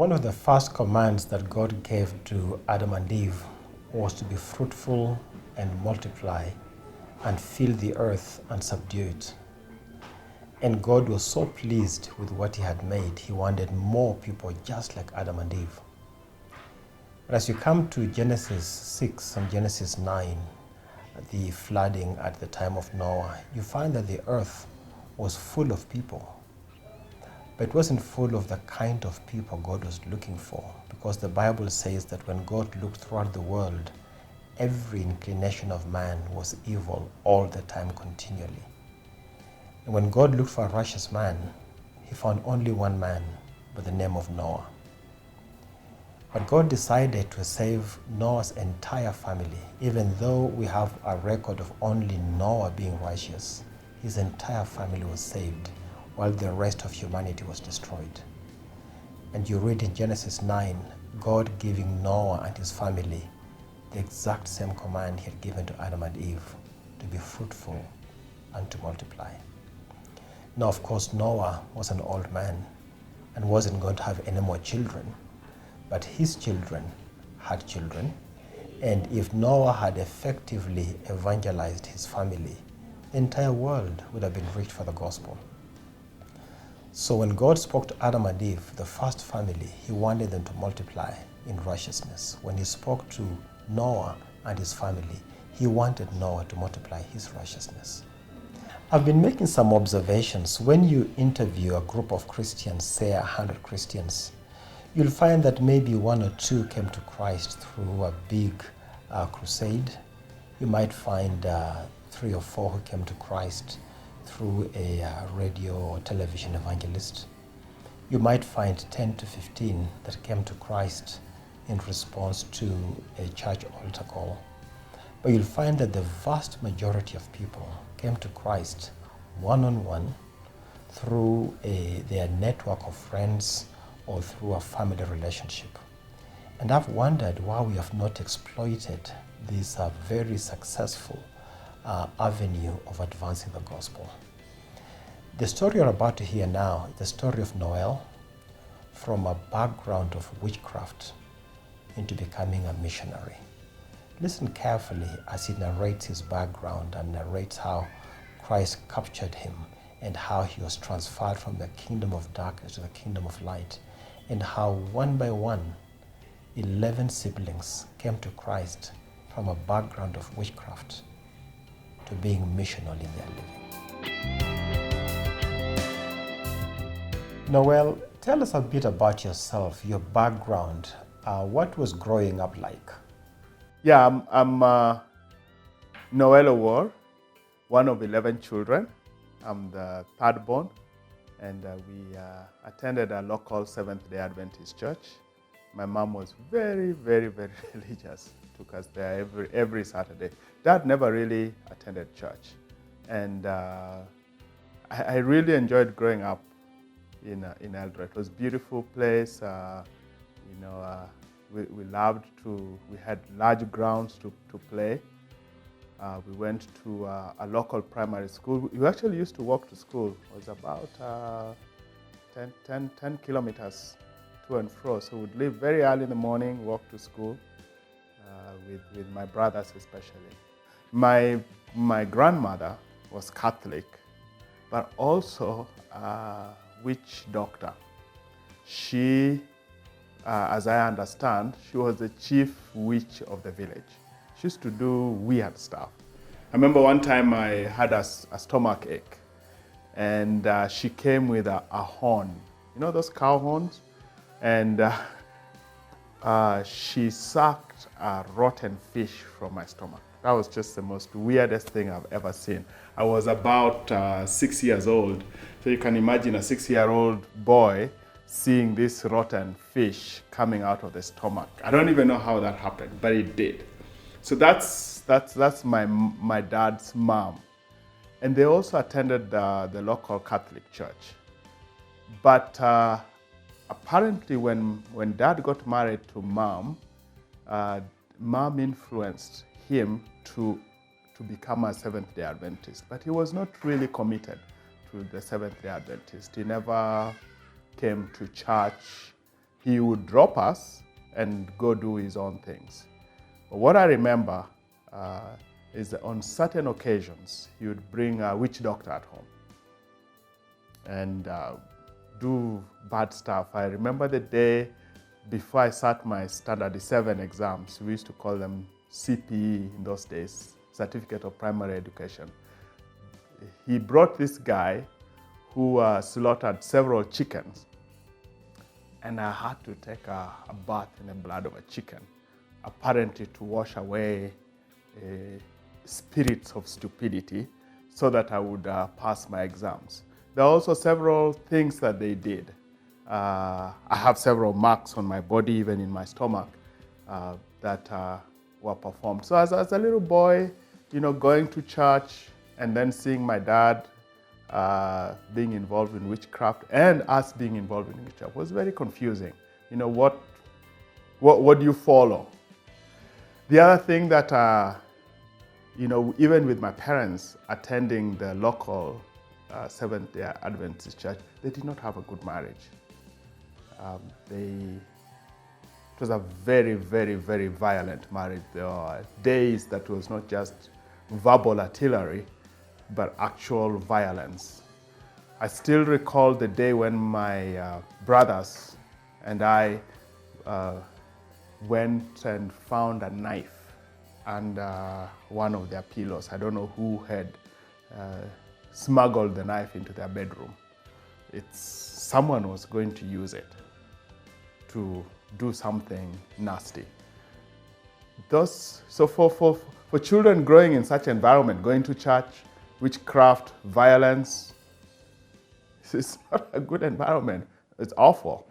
One of the first commands that God gave to Adam and Eve was to be fruitful and multiply and fill the earth and subdue it. And God was so pleased with what he had made, he wanted more people just like Adam and Eve. But as you come to Genesis 6 and Genesis 9, the flooding at the time of Noah, you find that the earth was full of people. But it wasn't full of the kind of people God was looking for, because the Bible says that when God looked throughout the world, every inclination of man was evil all the time continually. And when God looked for a righteous man, he found only one man by the name of Noah. But God decided to save Noah's entire family. Even though we have a record of only Noah being righteous, his entire family was saved, while the rest of humanity was destroyed. And you read in Genesis 9, God giving Noah and his family the exact same command he had given to Adam and Eve, to be fruitful and to multiply. Now, of course, Noah was an old man and wasn't going to have any more children, but his children had children. And if Noah had effectively evangelized his family, the entire world would have been reached for the gospel. So when God spoke to Adam and Eve, the first family, he wanted them to multiply in righteousness. When he spoke to Noah and his family, he wanted Noah to multiply his righteousness. I've been making some observations. When you interview a group of Christians, say 100 Christians, you'll find that maybe one or two came to Christ through a big crusade. You might find 3 or 4 who came to Christ through a radio or television evangelist. You might find 10 to 15 that came to Christ in response to a church altar call. But you'll find that the vast majority of people came to Christ one-on-one through their network of friends or through a family relationship. And I've wondered why we have not exploited this very successful avenue of advancing the gospel. The story you're about to hear now is the story of Noel, from a background of witchcraft into becoming a missionary. Listen carefully as he narrates his background and narrates how Christ captured him and how he was transferred from the kingdom of darkness to the kingdom of light, and how one by one 11 siblings came to Christ from a background of witchcraft to being missional in their living. Noel, tell us a bit about yourself, your background. What was growing up like? Yeah, I'm Noel Awar, one of 11 children. I'm the third born, and we attended a local Seventh-day Adventist church. My mom was very, very, very religious. Took us there every Saturday. Dad never really attended church, and I really enjoyed growing up in Eldoret. It was a beautiful place. We loved we had large grounds to play. We went to a local primary school. We actually used to walk to school. It was about 10 kilometers to and fro. So we'd leave very early in the morning, walk to school with my brothers especially. My grandmother was Catholic, but also a witch doctor. She, as I understand, she was the chief witch of the village. She used to do weird stuff. I remember one time I had a stomach ache, and she came with a horn. You know those cow horns? And she sucked a rotten fish from my stomach. That was just the most weirdest thing I've ever seen. I was about 6 years old, so you can imagine a 6-year-old boy seeing this rotten fish coming out of the stomach. I don't even know how that happened, but it did. So that's my dad's mom. And they also attended the local Catholic church. But apparently when dad got married to mom, mom influenced him to become a Seventh-day Adventist. But he was not really committed to the Seventh-day Adventist. He never came to church he would drop us and go do his own things. But what I remember is that on certain occasions, he would bring a witch doctor at home and do bad stuff. I remember the day before I sat my standard 7 exams. We used to call them CPE in those days, Certificate of Primary Education. He brought this guy who slaughtered several chickens, and I had to take a bath in the blood of a chicken, apparently to wash away spirits of stupidity so that I would pass my exams. There are also several things that they did. I have several marks on my body, even in my stomach, that were performed. So as a little boy, going to church and then seeing my dad being involved in witchcraft and us being involved in witchcraft was very confusing. What do you follow? The other thing that, even with my parents attending the local Seventh-day Adventist church, they did not have a good marriage. It was a very, very, very violent marriage. There were days that was not just verbal artillery, but actual violence. I still recall the day when my brothers and I went and found a knife under one of their pillows. I don't know who had smuggled the knife into their bedroom. Someone was going to use it to do something nasty. So for children growing in such environment, going to church, witchcraft, violence, it's not a good environment. It's awful.